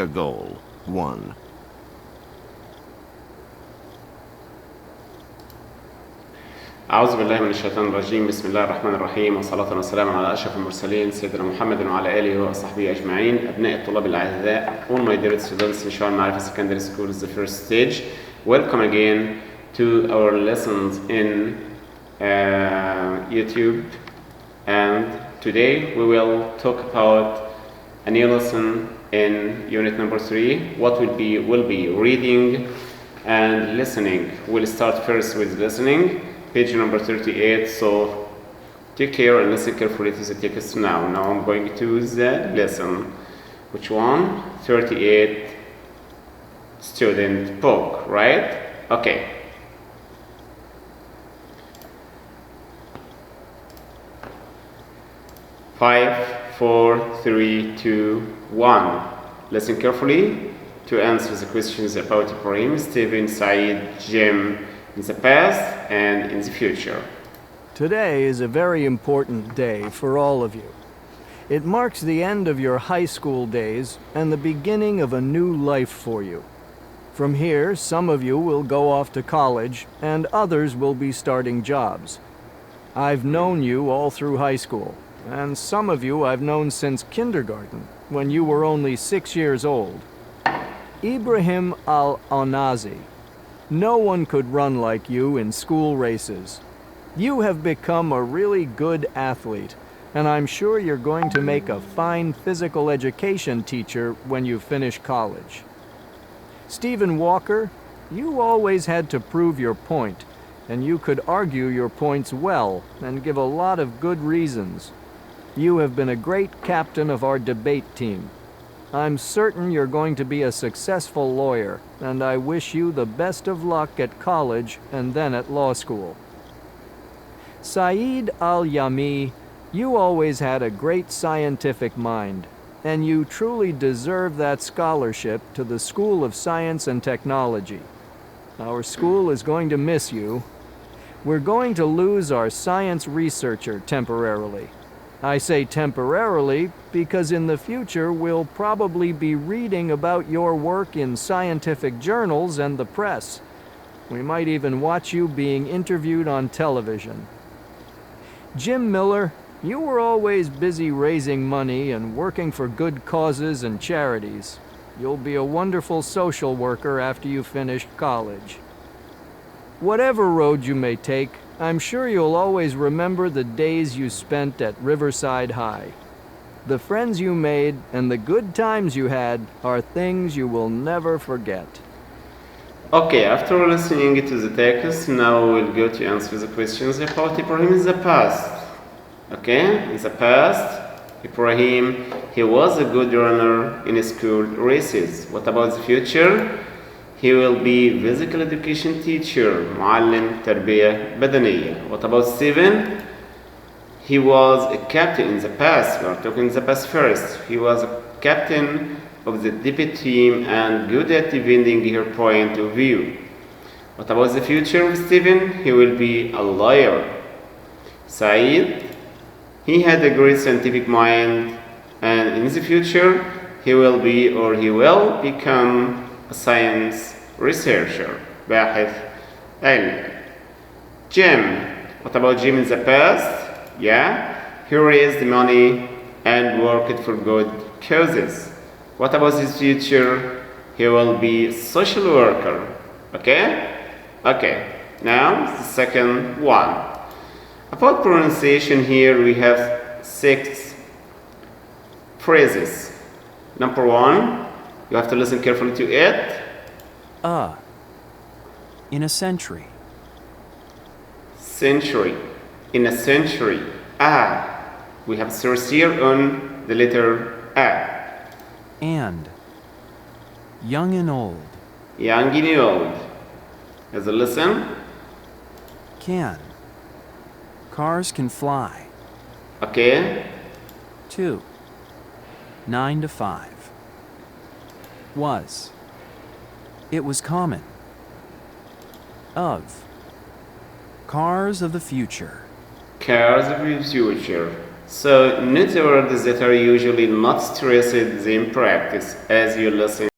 A goal. 1. أعوذ بالله من الشيطان الرجيم. بسم الله الرحمن الرحيم، وصلاة وسلاما على أشرف المرسلين سيدنا محمد وعلى آله وصحبه أجمعين. أبناء الطلاب الأعزاء, all my dear students in Shawar Ma'arif Secondary School is the first stage. Welcome again to our lessons in YouTube, and today we will talk about a new lesson in unit number 3. What will be reading and listening. We'll start first with listening, page number 38. So take care and listen carefully to the text now. Now I'm going to the lesson. Which one? 38, student book, right? Okay. Five, four, three, two, one. Listen carefully to answer the questions about Ibrahim, Stephen, Saeed, Jim in the past and in the future. Today is a very important day for all of you. It marks the end of your high school days and the beginning of a new life for you. From here, some of you will go off to college and others will be starting jobs. I've known you all through high school, and some of you I've known since kindergarten, when you were only 6 years old. Ibrahim al-Anazi. No one could run like you in school races. You have become a really good athlete, and I'm sure you're going to make a fine physical education teacher when you finish college. Stephen Walker, you always had to prove your point, and you could argue your points well and give a lot of good reasons. You have been a great captain of our debate team. I'm certain you're going to be a successful lawyer, and I wish you the best of luck at college and then at law school. Saeed al-Yami, you always had a great scientific mind, and you truly deserve that scholarship to the School of Science and Technology. Our school is going to miss you. We're going to lose our science researcher temporarily. I say temporarily because in the future we'll probably be reading about your work in scientific journals and the press. We might even watch you being interviewed on television. Jim Miller, you were always busy raising money and working for good causes and charities. You'll be a wonderful social worker after you finish college. Whatever road you may take, I'm sure you'll always remember the days you spent at Riverside High. The friends you made and the good times you had are things you will never forget. Okay, after listening to the text, now we'll go to answer the questions about Ibrahim in the past. Okay, in the past, Ibrahim, he was a good runner in school races. What about the future? He will be physical education teacher, معلم تربية بدنية. What about Stephen? He was a captain in the past. We are talking the past first. He was a captain of the debate team and good at defending her point of view. What about the future of Stephen? He will be a lawyer. Saeed, he had a great scientific mind, and in the future he will become a science researcher, باحث علمي. Jim, what about Jim in the past? Yeah, he raised money and worked for good causes. What about his future? He will be a social worker. Okay? Okay, now the second one. About pronunciation, here we have 6 phrases. Number 1, you have to listen carefully to it. In a century. Century. In a century. We have source here on the letter A. And. Young and old. Young and old. As a listen. Can. Cars can fly. Okay. 2. 9 to 5. Was. It was common. Of. Cars of the future. Cars of the future. So note the words that are usually not stressed in practice as you listen.